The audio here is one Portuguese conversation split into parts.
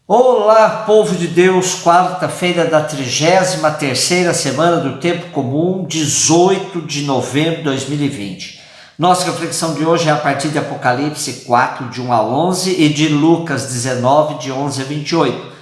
Olá, povo de Deus, quarta-feira da 33ª semana do Tempo Comum, 18 de novembro de 2020. Nossa reflexão de hoje é a partir de Apocalipse 4, de 1 a 11 e de Lucas 19, de 11 a 28.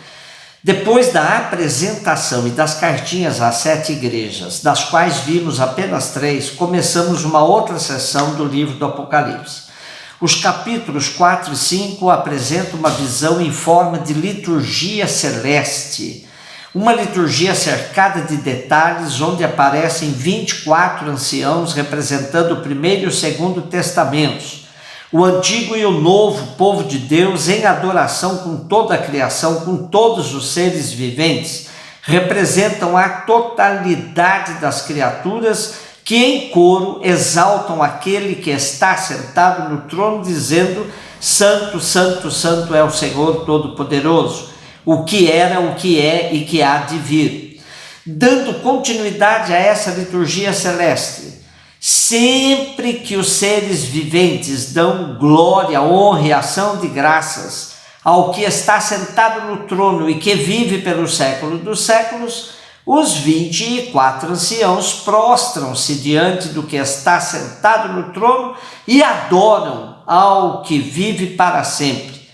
Depois da apresentação e das cartinhas às 7 igrejas, das quais vimos apenas 3, começamos uma outra sessão do livro do Apocalipse. Os capítulos 4 e 5 apresentam uma visão em forma de liturgia celeste, uma liturgia cercada de detalhes, onde aparecem 24 anciãos representando o primeiro e o segundo testamentos, o antigo e o novo povo de Deus em adoração com toda a criação, com todos os seres viventes, representam a totalidade das criaturas que em coro exaltam aquele que está sentado no trono, dizendo: Santo, Santo, Santo é o Senhor Todo-Poderoso, o que era, o que é e que há de vir. Dando continuidade a essa liturgia celeste, sempre que os seres viventes dão glória, honra e ação de graças ao que está sentado no trono e que vive pelo século dos séculos, os 24 anciãos prostram-se diante do que está sentado no trono e adoram ao que vive para sempre.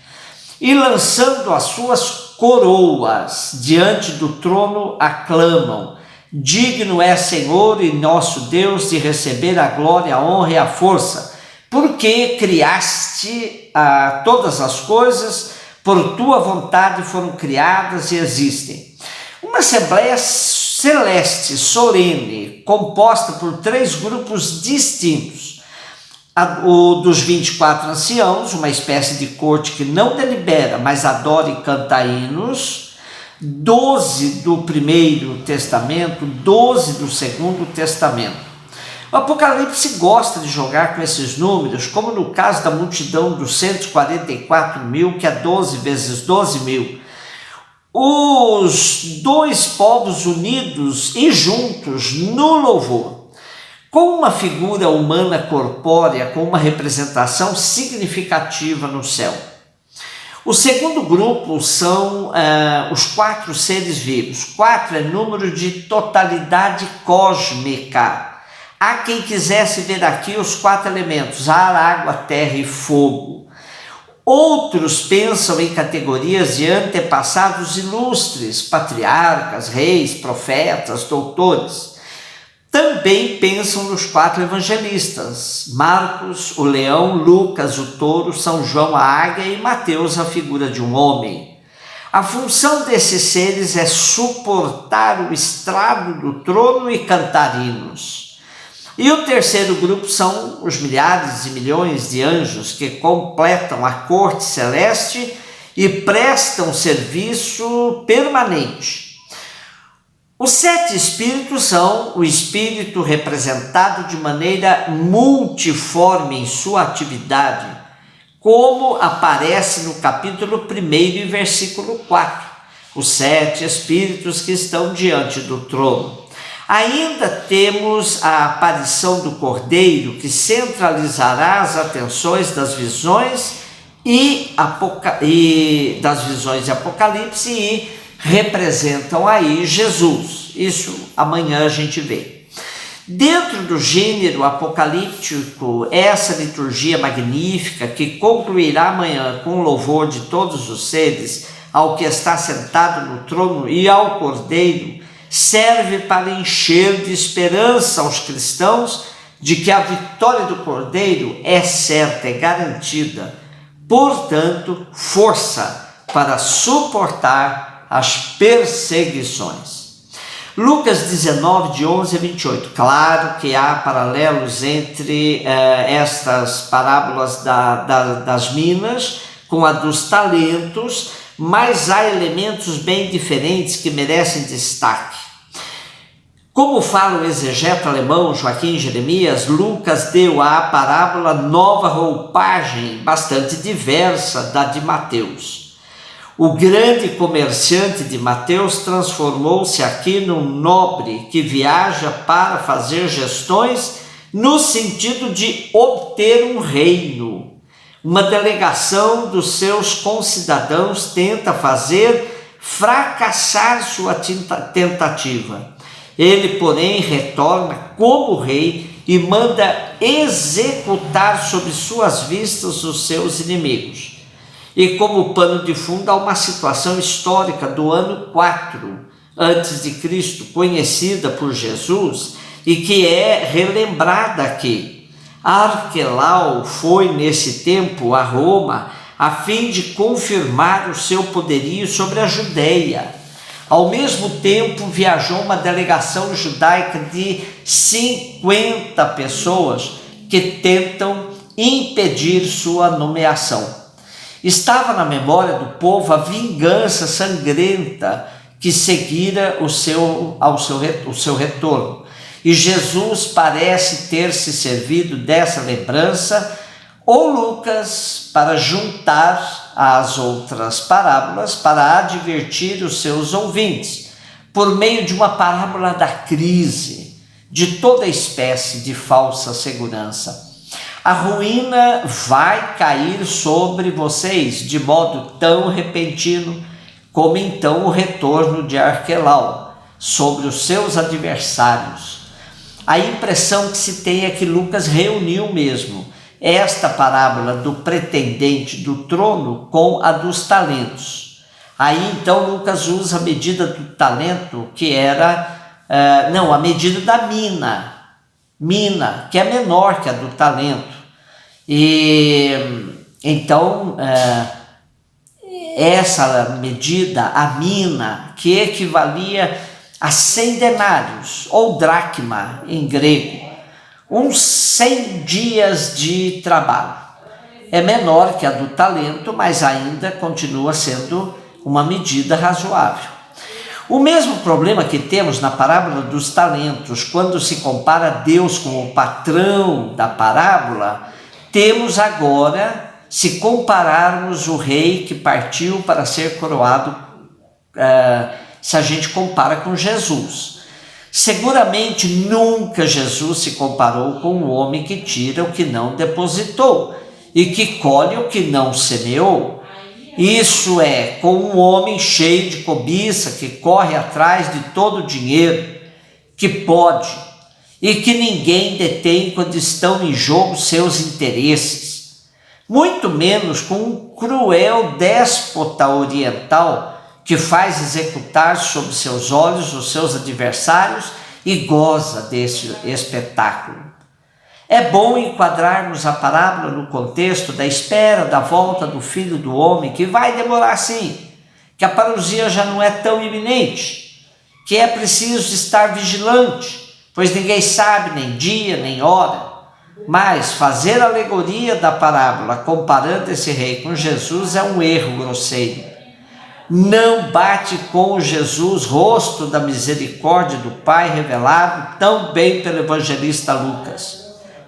E lançando as suas coroas diante do trono, aclamam: Digno é Senhor e nosso Deus de receber a glória, a honra e a força, porque criaste todas as coisas, por tua vontade foram criadas e existem. Uma assembleia celeste, solene, composta por 3 grupos distintos. O dos 24 anciãos, uma espécie de corte que não delibera, mas adora e canta hinos. 12 do primeiro testamento, 12 do segundo testamento. O Apocalipse gosta de jogar com esses números, como no caso da multidão dos 144 mil, que é 12 vezes 12 mil. Os 2 povos unidos e juntos no louvor, com uma figura humana corpórea, com uma representação significativa no céu. O segundo grupo são os 4 seres vivos. 4 é número de totalidade cósmica. Há quem quisesse ver aqui os 4 elementos: ar, água, terra e fogo. Outros pensam em categorias de antepassados ilustres, patriarcas, reis, profetas, doutores. Também pensam nos 4 evangelistas: Marcos, o leão, Lucas, o touro, São João, a águia e Mateus, a figura de um homem. A função desses seres é suportar o estrado do trono e cantar hinos. E o terceiro grupo são os milhares e milhões de anjos que completam a corte celeste e prestam serviço permanente. Os 7 espíritos são o espírito representado de maneira multiforme em sua atividade, como aparece no capítulo 1 e versículo 4, os 7 espíritos que estão diante do trono. Ainda temos a aparição do Cordeiro, que centralizará as atenções das visões e das visões de Apocalipse e representam aí Jesus. Isso amanhã a gente vê. Dentro do gênero apocalíptico, essa liturgia magnífica, que concluirá amanhã com o louvor de todos os seres ao que está sentado no trono e ao Cordeiro, serve para encher de esperança aos cristãos de que a vitória do Cordeiro é certa, é garantida. Portanto, força para suportar as perseguições. Lucas 19, de 11 a 28. Claro que há paralelos entre estas parábolas das minas com a dos talentos, mas há elementos bem diferentes que merecem destaque. Como fala o exegeta alemão Joaquim Jeremias, Lucas deu à parábola nova roupagem, bastante diversa da de Mateus. O grande comerciante de Mateus transformou-se aqui num nobre que viaja para fazer gestões no sentido de obter um reino. Uma delegação dos seus concidadãos tenta fazer fracassar sua tentativa. Ele, porém, retorna como rei e manda executar sob suas vistas os seus inimigos. E como pano de fundo há uma situação histórica do ano 4 antes de Cristo, conhecida por Jesus e que é relembrada aqui. Arquelau foi nesse tempo a Roma a fim de confirmar o seu poderio sobre a Judéia. Ao mesmo tempo, viajou uma delegação judaica de 50 pessoas que tentam impedir sua nomeação. Estava na memória do povo a vingança sangrenta que seguira o seu retorno. E Jesus parece ter se servido dessa lembrança, ou Lucas, para juntar às outras parábolas, para advertir os seus ouvintes, por meio de uma parábola da crise, de toda espécie de falsa segurança. A ruína vai cair sobre vocês de modo tão repentino como então o retorno de Arquelau sobre os seus adversários. A impressão que se tem é que Lucas reuniu mesmo esta parábola do pretendente do trono com a dos talentos. Aí então Lucas usa a medida do talento que era, a medida da mina, que é menor que a do talento. E então essa medida, a mina, que equivalia a 100 denários, ou dracma em grego, uns 100 dias de trabalho. É menor que a do talento, mas ainda continua sendo uma medida razoável. O mesmo problema que temos na parábola dos talentos, quando se compara Deus com o patrão da parábola, temos agora, se compararmos o rei que partiu para ser coroado, se a gente compara com Jesus. Seguramente nunca Jesus se comparou com o homem que tira o que não depositou e que colhe o que não semeou. Isso é, com um homem cheio de cobiça que corre atrás de todo o dinheiro que pode e que ninguém detém quando estão em jogo seus interesses. Muito menos com um cruel déspota oriental que faz executar sob seus olhos os seus adversários e goza desse espetáculo. É bom enquadrarmos a parábola no contexto da espera da volta do Filho do Homem, que vai demorar sim, que a parousia já não é tão iminente, que é preciso estar vigilante, pois ninguém sabe nem dia nem hora. Mas fazer alegoria da parábola comparando esse rei com Jesus é um erro grosseiro. Não bate com Jesus, rosto da misericórdia do Pai revelado tão bem pelo evangelista Lucas.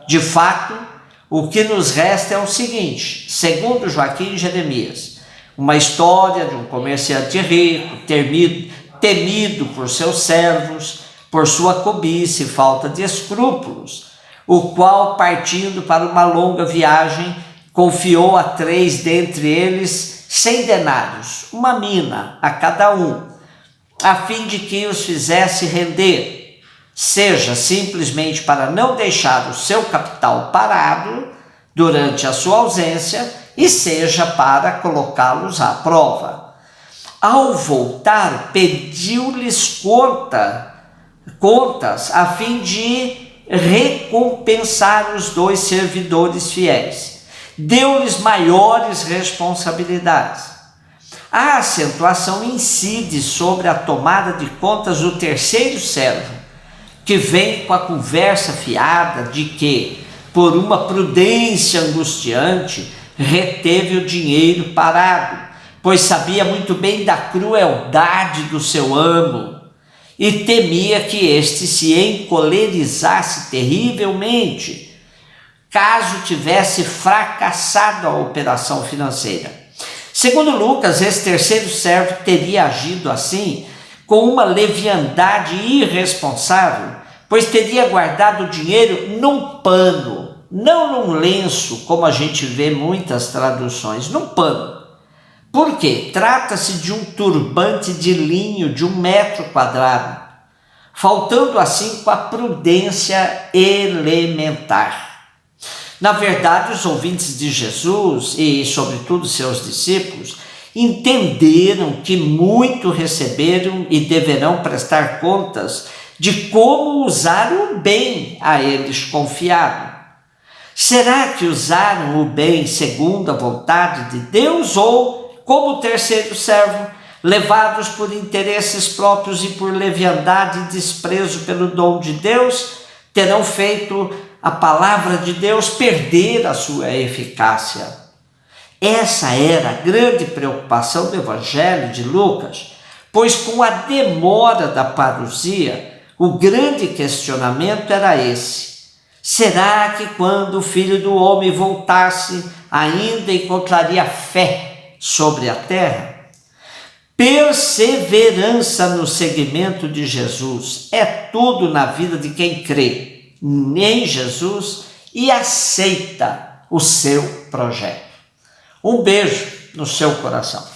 De fato, o que nos resta é o seguinte, segundo Joaquim e Jeremias, uma história de um comerciante rico, temido por seus servos, por sua cobiça e falta de escrúpulos, o qual, partindo para uma longa viagem, confiou a 3 dentre eles 100 denários, uma mina a cada um, a fim de que os fizesse render, seja simplesmente para não deixar o seu capital parado durante a sua ausência, e seja para colocá-los à prova. Ao voltar, pediu-lhes contas a fim de recompensar os 2 servidores fiéis. Deu-lhes maiores responsabilidades. A acentuação incide sobre a tomada de contas do terceiro servo, que vem com a conversa fiada de que, por uma prudência angustiante, reteve o dinheiro parado, pois sabia muito bem da crueldade do seu amo e temia que este se encolerizasse terrivelmente caso tivesse fracassado a operação financeira. Segundo Lucas, esse terceiro servo teria agido assim com uma leviandade irresponsável, pois teria guardado o dinheiro num pano não num lenço, como a gente vê muitas traduções, num pano. Por quê? Trata-se de um turbante de linho de 1 metro quadrado, faltando assim com a prudência elementar. Na verdade, os ouvintes de Jesus e, sobretudo, seus discípulos, entenderam que muito receberam e deverão prestar contas de como usaram o bem a eles confiado. Será que usaram o bem segundo a vontade de Deus ou, como terceiro servo, levados por interesses próprios e por leviandade e desprezo pelo dom de Deus, terão feito a palavra de Deus perder a sua eficácia? Essa era a grande preocupação do Evangelho de Lucas, pois com a demora da parousia, o grande questionamento era esse: será que quando o Filho do Homem voltasse, ainda encontraria fé sobre a terra? Perseverança no seguimento de Jesus é tudo na vida de quem crê em Jesus e aceita o seu projeto. Um beijo no seu coração.